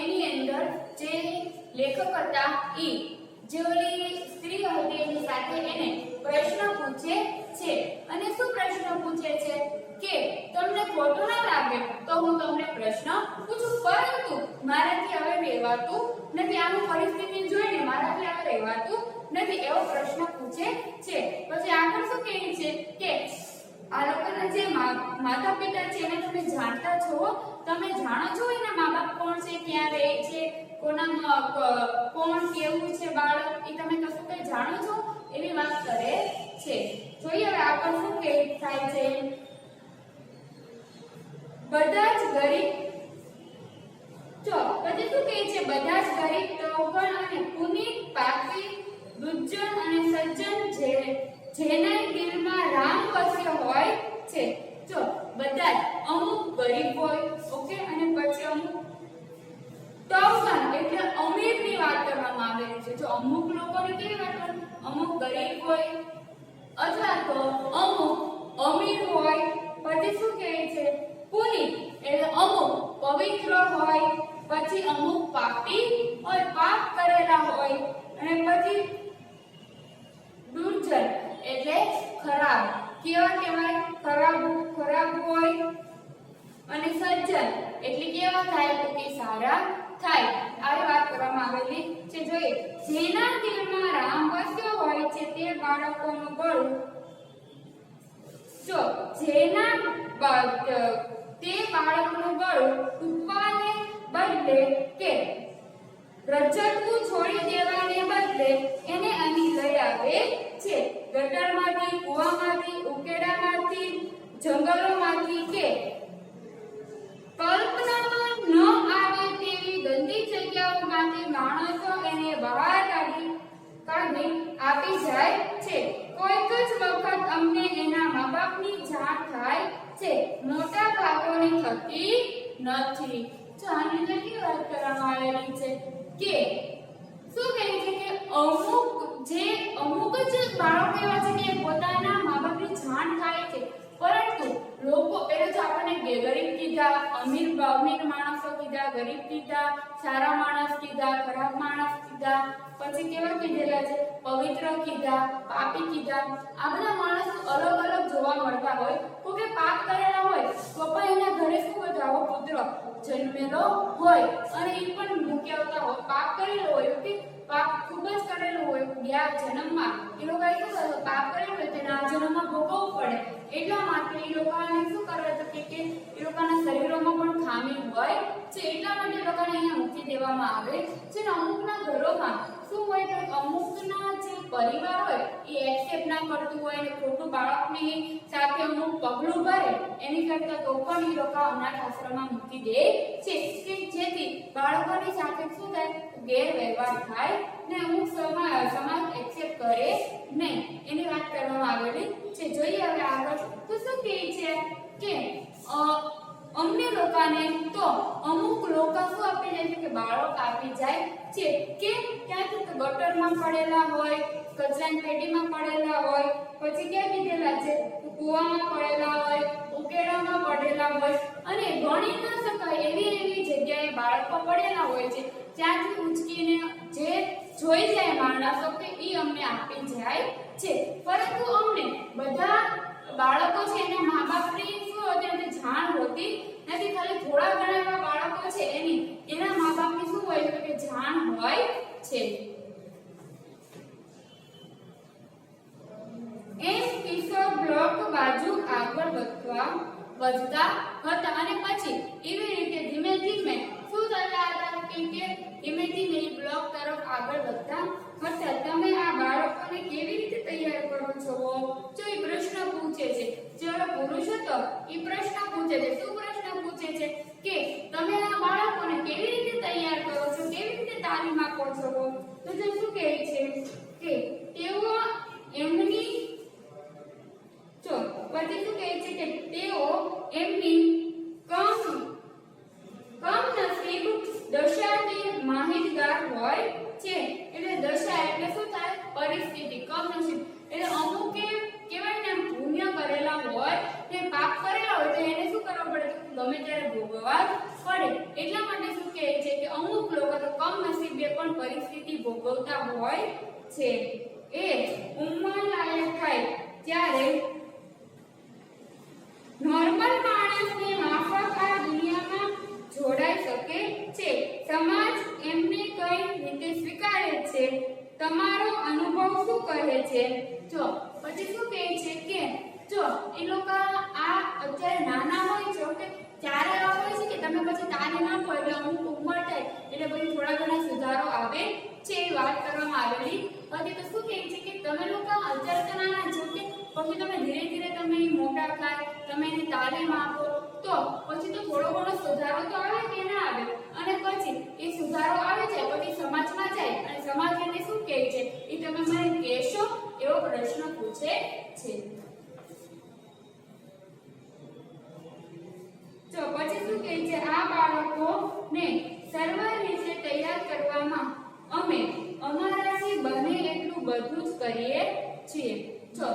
એની અંદર જે લેખક હતા ઈ જે ઓલી સ્ત્રી હતી એની સાથે એને પ્રશ્ન પૂછે છે અને શું પ્રશ્ન પૂછે છે કે તમને ખોટું ના લાગે તો હું તમને પ્રશ્ન પૂછું, પરંતુ મારાથી હવે રહેવાતું નથી, આનું પરિસ્થિતિ જોઈને મારાથી હવે રહેવાતું નથી એવો પ્રશ્ન પૂછે છે। પછી આગળ શું કહે છે કે આ લોકોના જે માતા પિતા છે એને તમે જાણતા છો, તમે જાણો છો એના મા બાપ કોણ છે, ક્યાં રહે છે, કોણ કેવું છે બાળક, એ તમે કશું કઈ જાણો છો એવી વાત કરે છે। જોઈએ હવે આગળ શું કહે થાય છે, બધા જ ગરીબ પછી શું કહે છે, બધા જ ગરીબ તોગણ અને પુનિત પાપી દુર્જન અને સજ્જન જેના દિલમાં રામ વસ્યો હોય છે। જો બધા અમુક ગરીબ હોય, ઓકે, અને પછી અમુક તોગણ એટલે અમીરની વાત કરવામાં આવેલી છે। જો અમુક લોકોને કેવી વાત કરે, અમુક ગરીબ હોય અથવા તો અમુક અમીર હોય, પછી શું કહે છે પુનિત એટલે અમુક પવિત્ર હોય, પછી અમુક પાપી હોય, પાપ કરેલા હોય, અને પછી દુર્જન એટલે ખરાબ, કેવા કહેવાય ખરાબ હોય, અને સજ્જન એટલે કેવા થાય તો કે સારા થાય, આવી વાત કરવામાં આવેલી છે। જોઈએ જેના દિલમાં રામ વસ્યો હોય છે તે બાળકોનું ગળું, જો જેના તે બાળકનું ગળું ટૂંપાને બદલે કે રજકવું છોડી દેવાને બદલે એને અહીં લઈ આવે છે, ગટરમાંથી, કૂવામાંથી, ઉકેડામાંથી, જંગલોમાંથી કે કલ્પનામાં ન આવે તેવી ગંદી જગ્યાઓમાંથી માણસો એને બહાર કાઢી આપી જાય છે। કોઈક જ વખત અમને એના મા બાપની જાણ થાય છે, મોટા ભાગોને થતી નથી। જો આની અંદર કેવી વાત કરવામાં આવેલી છે કે શું કહે છે કે અમુક જ બાળકો એવા છે કે પોતાના મા બાપની જાણ થાય છે, પરંતુ લોકો પહેલા તો આપણને ગરીબ કીધા, અમીર માણસો કીધા, ગરીબ કીધા, સારા માણસ કીધા, ખરાબ માણસ કીધા, પછી કેવા કીધેલા છે પવિત્ર કીધા, પાપી કીધા, આ બધા માણસો અલગ અલગ જોવા મળતા હોય। કોઈ પાપ કરેલા હોય તો પણ એના ઘરે શું હોય, આવો પુત્ર જન્મેલો હોય, અને એ પણ મૂકી આવતા હોય, પાપ કરેલો હોય કે પાપ ખૂબ જ કરેલું હોય, ગયા જન્મમાં એ લોકો શું પાપ કરેલું હોય તેના આ જન્મમાં ભોગવવું પડે, એટલા માટે એ લોકોને શું કરે તો કે એ લોકોના શરીરોમાં પણ ખામી હોય છે, એટલા માટે એ લોકોને અહીંયા મૂકી દેવામાં આવે છે। અમુકના ઘરોમાં શું હોય તો અમુકના જે પરિવાર હોય એ એક્સેપ્ટ ના કરતું હોય અને ખોટું બાળકની સાથે અમુક પગલું ભરે એની કરતા તો પણ એ લોકો અનાથ આશ્રમમાં મૂકી દે છે કે જેથી બાળકોની સાથે શું થાય ગેરવ્યવહાર થાય ને અમુક સમાજ એક્સેપ્ટ કરે નહીં, એની વાત કરવામાં આવેલી છે। જોઈએ હવે આગળ તો શું કહે છે કે અમને લોકોને તો અમુક લોકો શું આપી જાય છે કે બાળક આપી જાય છે કે ક્યાંથી તો ગટરમાં પડેલા હોય, કચરાની પેટીમાં પડેલા હોય, પછી ક્યાં કીધેલા છે કૂવામાં પડેલા હોય, ઉકેડામાં પડેલા હોય, અને ગણી ન શકાય એવી જગ્યાએ બાળકો પડેલા હોય છે, ત્યાંથી ઉચકીને જે જોઈ જાય માણસો કે ઈ અમને આપી જાય છે, પરંતુ અમને બધા બાળકો છે એના મા બાપની શું હોતી જાણ હોતી નથી, ખાલી થોડા ઘણા એવા બાળકો છે એના મા બાપની શું હોય છે કે જાણ હોય છે। એમ કિશોર બ્લોક બાજુ આગળ વધતા હતા અને પછી એવી રીતે ધીમે ધીમે શું થતા હતા કે ધીમે ધીમે બ્લોક તરફ આગળ વધતા હતા। તમે આ બાળકોને કેવી રીતે તૈયાર કરો છો? જો એ પ્રશ્ન પૂછે છે, જેનો પુરુષ હતો એ પ્રશ્ન પૂછે છે, શું પ્રશ્ન પૂછે છે કે તમે આ બાળકોને કેવી રીતે તૈયાર કરો છો, કેવી રીતે તાલીમ આપો છો? તો તે શું કહે છે કે તેઓ એમની પછી શું કહે છે કે તેઓ એમની કમનસીબ દશાથી માહિતગાર હોય છે। એટલે દશા એટલે શું થાય પરિસ્થિતિ, કમનસીબ એટલે અમુકે કહેવાય ને પુણ્ય કરેલા હોય કે પાપ કરેલા હોય તો એને શું કરવું પડે ગમે ત્યારે ભોગવવા પડે. એટલા માટે શું કહે છે કે અમુક લોકો તો કમનસીબે પણ પરિસ્થિતિ ભોગવતા હોય છે. એ ઉંમર લાયક થાય ત્યારે નોર્મલ માણસને માફક આ દુનિયામાં જોડાઈ શકે છે. સમાજ એમને કઈ રીતે સ્વીકારે છે? તમારો અનુભવ શું કહે છે? જો પછી શું કહે છે કે જો એ લોકો આ અત્યારે નાના હોય છે કે ત્યારે આવે છે કે તમે પછી તાલીમ આપો એટલે અમુક ઉંમર થાય એટલે પછી થોડા ઘણા સુધારો આવે છે એ વાત કરવામાં આવેલી હતી. તો શું કહે છે કે તમે લોકો અત્યારે તો નાના છો કે પછી તમે ધીરે ધીરે તમે મોટા થાય તમે એને તાલીમ આપો તો પછી તો થોડો ઘણો સુધારો તો આવે કે ના આવે અને પછી એ સુધારો આવે છે પછી સમાજમાં જાય અને સમાજ એને શું કહે છે એ તમે મને કહેશો એવો પ્રશ્ન પૂછે છે. જો પછી શું કહે છે આ બાળકોને સર્વ રીતે તૈયાર કરવામાં અમે અમારાથી બને એટલું બધું જ કરીએ છીએ. જો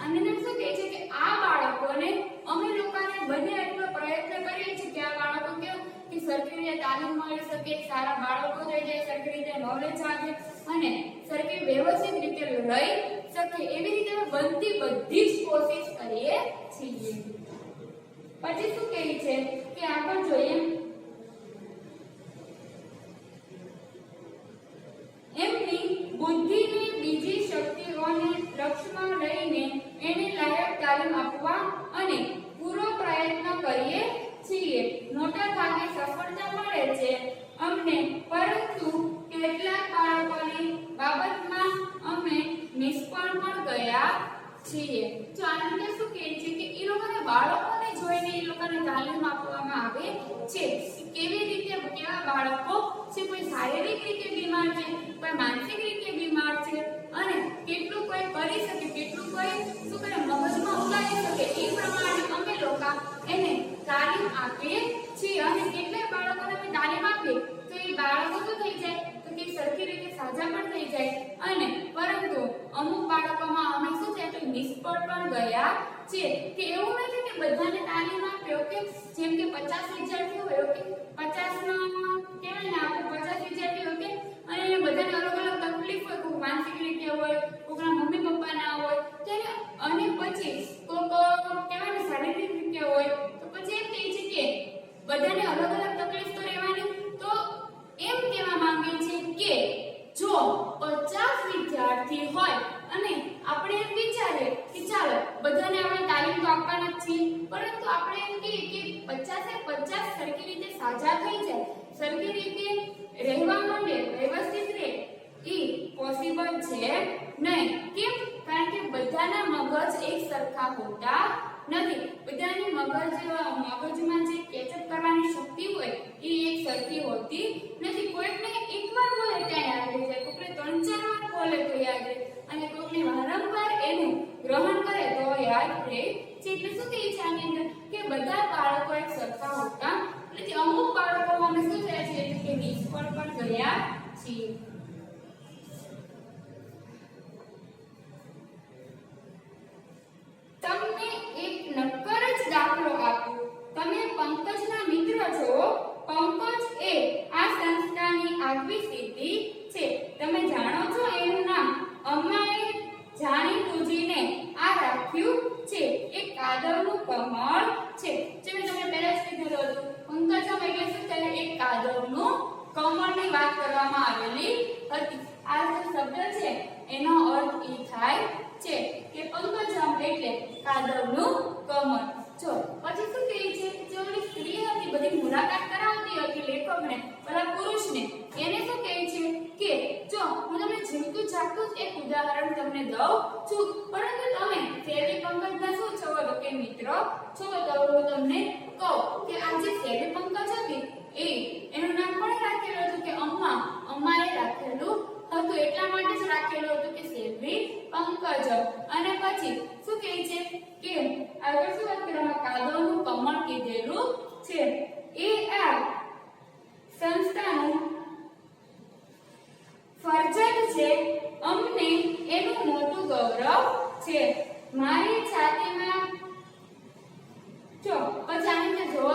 આને શું કહે છે કે આ બાળકોને અમે લોકોને બને એટલો પ્રયત્ન કરીએ છીએ કે આ બાળકો કે સરખી રીતે તાલીમ મળી શકે, સારા બાળકો થઈ જાય, સરખી રીતે નોલેજ આવે અને સરખી વ્યવસ્થિત રીતે રહી શકે એવી રીતે બનતી બધી જ કોશિશ કરીએ છીએ. પછી શું કહે છે કે આગળ જોઈએ એમની બુદ્ધિની બીજી શક્તિઓને લક્ષ્યમાં લઈને એને લાયક તાલીમ આપવા અને પૂરો પ્રયત્ન કરીએ છીએ. મોટા ભાગે સફળતા મળે છે અમને, પરંતુ કેટલાક બાળકોની બાબતમાં અમે નિષ્ફળ પણ ગયા છીએ. તો આનંદ શું કહે છે કે એ લોકોને બાળકોને જોઈને એ લોકોને તાલીમ આપવામાં આવે છે. કેવી રીતે કેવા બાળકો છે, કોઈ શારીરિક રીતે બીમાર છે, કોઈ માનસિક રીતે બીમાર છે અને કેટલું કોઈ કરી શકે, કેટલું કોઈ શું કરે મગજમાં ઉતારી શકે એ પ્રમાણે અમે લોકો એને તાલીમ આપીએ છીએ. અને કેટલાક બાળકોને અમે તાલીમ આપીએ તો એ બાળકો શું થઈ જાય તો કે સરખી રીતે સાજા પણ થઈ જાય અને પરંતુ અમુક બાળકોમાં અમે શું થાય તો નિષ્ફળ પણ ગયા છે. કે એવું નથી કે બધાને તાલીમ આપ્યો કે જેમ કે 50 વિદ્યાર્થીઓ હોય કે 50 નો કહેવાય ને આપણે 50 વિદ્યાર્થીઓ કે અને બધાને અલગ અલગ તકલીફ હોય, કોઈ માનસિક રીતે હોય, કોઈના મમ્મી પપ્પા ના હોય ત્યારે અને પછી કોઈક કહેવાય ને શારીરિક રીતે હોય તો પછી એમ કહે છે કે બધાને અલગ અલગ તકલીફ તો રહેવાની. તો એમ કહેવા માંગે છે કે જો 50 વિદ્યાર્થી હોય અને આપણે એમ વિચારીએ કે ચાલો બધાને આપણે તાલીમ તો આપવાના જ છીએ, પરંતુ આપણે એમ કહીએ કે 50 સરખી રીતે સાજા થઈ જાય, સરખી રીતે રહેવા માંડે, વ્યવસ્થિત રહે એ પોસિબલ છે નહીં. કેમ? કારણ કે બધાના મગજ એક સરખા હોતા નથી. બધાની મગજમાં જે કેચઅપ કરવાની શક્તિ હોય એ એક સરખી હોતી નથી. કોઈકને એકવાર બોલે ત્યાં યાદ રહી જાય, કોઈકને 3-4 વાર બોલે તો યાદ રહે અને કોઈકને વારંવાર એનું ગ્રહણ કરે તો યાદ રહે છે. એટલે શું કહે છે આની અંદર કે બધા બાળકો એક સરખા હોતા નથી. અમુક બાળકોમાં અમે શું થયા છે કે નિષ્ફળ પણ ગયા છીએ. તમને એક નક્કર જ દાખલો આપ્યો. તમે પંકજના મિત્ર છો. પંકજ એ આ સંસ્થાની આગવી સ્થિતિ છે. તમે જાણો છો એનું નામ અમાએ જાણી બુજીને આ રાખ્યું છે. એક કાદવનું કમળ છે. જે મેં તમને પહેલા જ કીધું હતું પંકજમ એટલે શું થાય એક કાદવનું કમળની વાત કરવામાં આવેલી હતી. આ જે શબ્દ છે એનો અર્થ એ થાય છે કે પંકજમ એટલે કાદવનું કમળ. જો પછી શું કહે છે જે ઓલી સ્ત્રી હતી બધી મુલાકાત કરાવતી હતી લેખકને, પેલા પુરુષને, એને શું કહે છે કે જો હું તમને જીવતું જાગતું એક ઉદાહરણ તમને દઉં છું, પરંતુ તમે સેવી પંકજના શું છો તો કે મિત્ર છો. તો હું તમને કહું કે આ જે સેવી પંકજ હતી એનું નામ પણ રાખેલું હતું કે અમાએ રાખેલું હતું. એટલા માટે જ રાખેલું હતું કે સેવી પંકજ. અને પછી શું કહે છે કે આગળ શું વાત કરવામાં કાદવનું કમળ કીધેલું છે. એ આ સંસ્થાનું ફરજત છે. અમને એનું મોટું ગૌરવ છે. મારી છાતીમાં જો પછી આને જો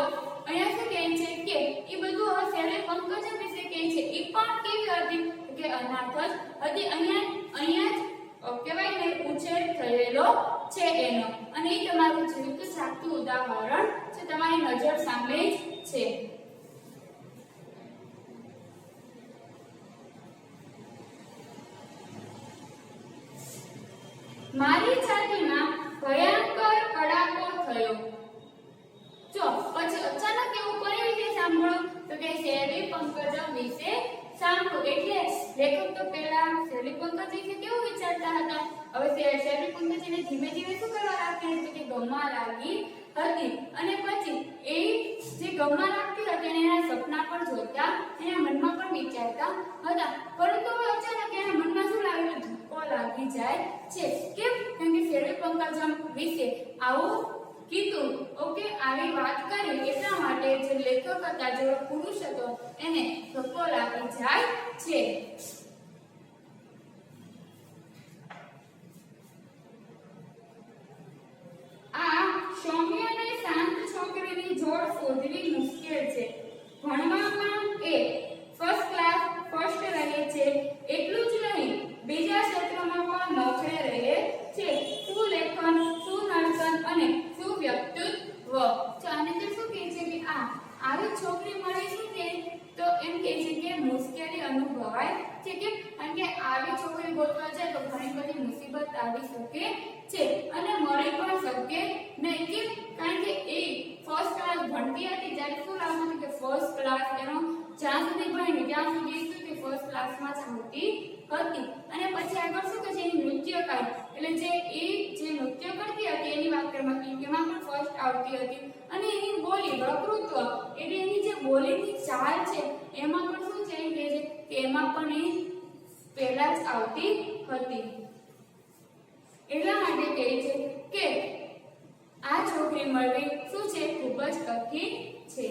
લાગતું ઉદાહરણ છે, તમારી નજર સામે જ છે. મારી છાતીમાં ભયંકર કડાકો થયો. જો પછી અચાનક એવું કોની વિશે સાંભળો તો કે શેરી પંકજમ વિશે સાંભળો. એટલે લેખક તો પહેલા શેરી પંકજ વિશે કેવું વિચારતા હતા, હવે શેરી પંકજને ધીમે ધીમે શું કરવા લાગ્યા તો કે ગમવા લાગી હતી. અને પછી એ જે ગમવા લાગતી હતી એના સપના પણ જોતા, એના મનમાં પણ વિચારતા હતા. પરંતુ અચાનક એના મનમાં શું લાગ્યું, ધક્કો લાગી જાય છે. કેમ? કેમ કે શેરી પંકજમ વિશે આવું કીધું, ઓકે, આવી વાત કરી એટલા માટે જે લેખક હતા, જે પુરુષ હતો, એને ધક્કો લાગી જાય છે. આ સૌમ્ય અને શાંત છોકરીની જોડ શોધવી મુશ્કેલ છે. ભણવામાં એ ફર્સ્ટ ક્લાસ ફર્સ્ટ રહે છે, એટલું જ નહીં બીજા ક્ષેત્રોમાં પણ નોખરે રહે છે. સુલેખન, સુનર્તન અને સુવ્યક્તિત્વ. આને તો શું કહે છે કે આવી છોકરી મળી શું કે તો એમ કહે છે કે મુશ્કેલી અનુભવાય છે. કે કારણ કે આવી છોકરી ગોતવા જાય તો ઘણી બધી મુસીબત આવી શકે છે અને મળી પણ શકે નહીં. કે કારણ કે એ ફર્સ્ટ ક્લાસ ભણતી હતી ત્યારે શું લાગતું હતું કે ફર્સ્ટ ક્લાસ એનો જ્યાં સુધી ભણી ત્યાં સુધી શું કે ફર્સ્ટ ક્લાસમાં જ આવતી હતી. અને પછી આગળ શું કહે છે એની નૃત્યકાર, એટલે જે નૃત્ય કરતી હતી એની વાત કરવામાં એમાં પણ ફર્સ્ટ આવતી હતી. અને એની બોલી વક્તૃત્વ, એટલે એની જે બોલીની ચાલ છે એમાં પણ શું છે કે એમાં પણ એ પહેલા જ આવતી હતી. એટલા માટે કહે છે કે આ છોકરી મળવી શું છે ખૂબ જ કઠિન છે.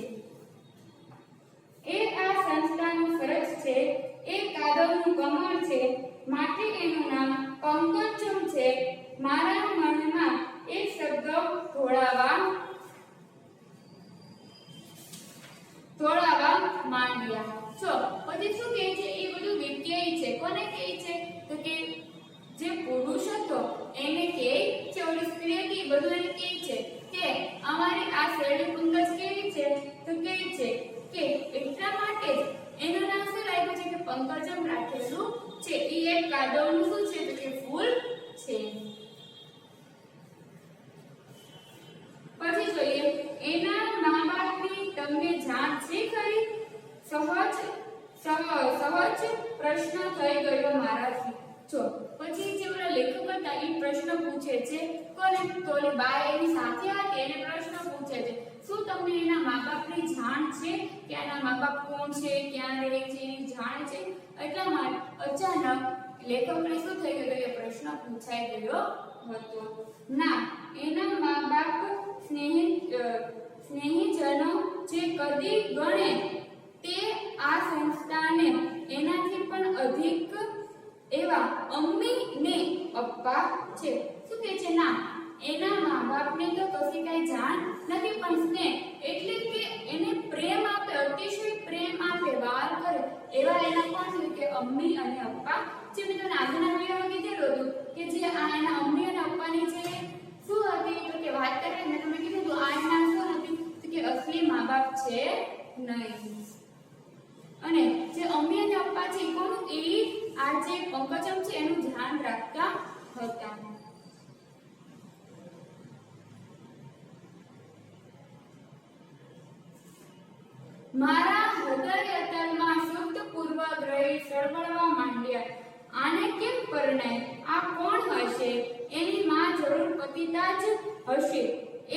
એ આ સંસ્થાનું ફરજ છે, એ કાદવનું કમળ છે, માટે એનું નામ પંકજમ છે. મારા મનમાં એક શબ્દ ઢોળાવા માંડ્યા. પછી શું કહે છે એ બધું વિદ્યાય છે. કોને કહે છે તો કે જે પુરુષ હતો એને કહે છે, ઓલી સ્ત્રી હતી બધું એને કહે છે કે અમારી આ શેરડી પંકજ કેવી છે તો કહે છે કે એટલા માટે એનું નામ શું રાખ્યું છે કે પંકજમ રાખેલું છે. એ એક કાદવનું શું છે તો કે ફૂલ છે. પછી જોઈએ એના મા બાપની તમને જાણ છે ખરી? સહજ પ્રશ્ન થઈ ગયો મારાથી. પછી જે ઓલા લેખક હતા એ પ્રશ્ન પૂછે છે કોને તો ઓલી બા એની સાથે હતી એને પ્રશ્ન પૂછે છે શું તમને એના મા બાપની જાણ છે કે એના મા બાપ કોણ છે, ક્યાં રહે છે એની જાણ છે? એટલા માટે અચાનક લેખકને શું થઈ ગયું કે પ્રશ્ન પૂછાઈ ગયો હતો. ના, એના મા બાપ સ્નેહીજનો જે કદી ગણે તે આ સંસ્થાને એનાથી પણ અધિક એવા અમ્મી ને અપ્પા છે. શું કહે છે? ના, એના મા બાપને તો કશી કઈ જાણ નથી, પણ સ્નેહ એટલે કે એને પ્રેમ આપે, અતિશય પ્રેમ આપે, વાર કરે એવા એના કોણ છે કે અમ્મી અને અપ્પા છે. મેં તમને આગળના વિડીયોમાં કીધેલું હતું કે જે આ એના અમ્મી અને અપ્પાની જે શું હતી તો કે વાત કરે મેં તમને કીધું હતું આ એના શું હતી તો કે અસલી મા બાપ છે નહીં. અને જે અમ્મી અને અપ્પા છે કોનું એ આ જે પંકજમ છે એનું ધ્યાન રાખતા હતા. મારા હૃદય અતલમાં શુદ્ધ પૂર્વગ્રહી સળવળવા માંડ્યા. આને કેમ પરણાય? આ કોણ હશે? એની માં જરૂર પતિતા જ હશે,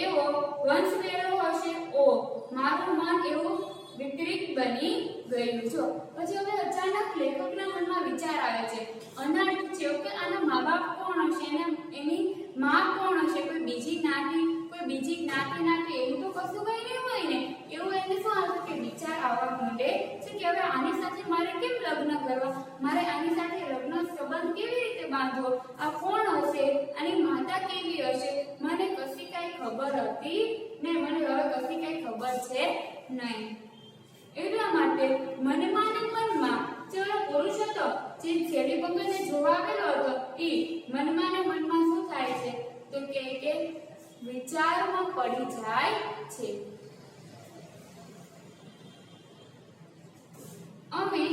એવો વંશવેલો હશે. ઓ મારું મન એવું વિપરીત બની ગયું. પછી હવે અચાનક લેખકના મનમાં વિચાર આવે છે, અનાથ છે કે આના મા બાપ કોણ હશે, એની માં કોણ હશે, કોઈ બીજી જ્ઞાતિ એવું તો કશું કઈ નહીં હોય ને. એવું એને શું આવશે કે વિચાર આવવા માંડે છે કે હવે આની સાથે મારે કેમ લગ્ન કરવા, મારે આની સાથે લગ્ન સંબંધ કેવી રીતે બાંધવો, આ કોણ હશે, આની માતા કેવી હશે, મને કશી કઈ ખબર હતી ને મને હવે કશી કઈ ખબર છે નહીં. એટલા માટે મનમાં જે પુરુષ હતો જે શેરડી પંકજને જોવા આવેલો હતો એ મનમાં શું થાય છે તો કે વિચારમાં પડી જાય છે. અમે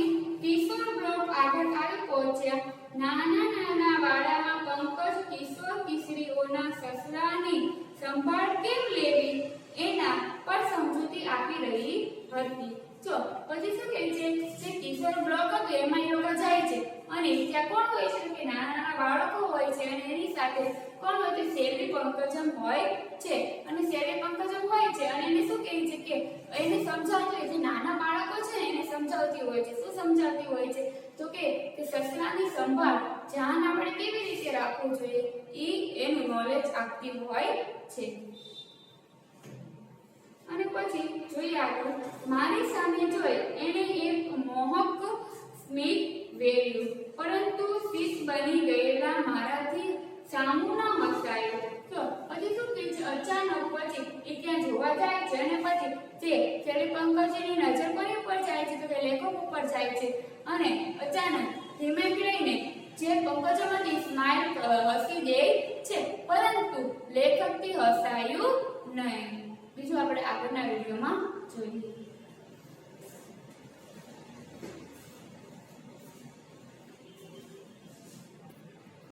કિશોર બ્લોક આગળ આવી પહોંચ્યા. નાના નાના વાડામાં પંકજ કિશોર કિશોરીઓના સસરાની સંભાળ કેમ લેવી એના પર સમજૂતી આપી રહી હતી. જો પછી શું કહે છે, જે કિશોર બ્લોક હતો એમાં એ લોકો જાય છે અને ત્યાં કોણ હોય છે કે નાના નાના બાળકો હોય છે અને એની સાથે કોણ હોય છે, શેરડી પંકજમ હોય છે. અને શેરડી પંકજમ હોય છે અને એને શું કહે છે કે એને સમજાવતી હોય છે, નાના બાળકો છે એને સમજાવતી હોય છે. શું સમજાવતી હોય છે તો કે સસલાની સંભાળ ધ્યાન આપણે કેવી રીતે રાખવું જોઈએ એનું નોલેજ આપતી હોય છે. અને પછી જોઈએ આગળ. મારી સામે જોઈ એને એક મોહક સ્મિત વેર્યું, પરંતુ શીશ બની ગયેલા મારાથી સામું ન હસાયું. તો પછી શું કહે છે, અચાનક પછી એ ત્યાં જોવા જાય છે અને પછી જે શેરડી પંકજની નજર કોની ઉપર જાય છે તો કે લેખક ઉપર જાય છે. અને અચાનક ધીમે રહીને જે પંકજમાંથી સ્માઈલ હસી દે છે, પરંતુ લેખકથી હસાયું નહીં. બીજું આપણે આગળના વિડીયોમાં જોઈએ.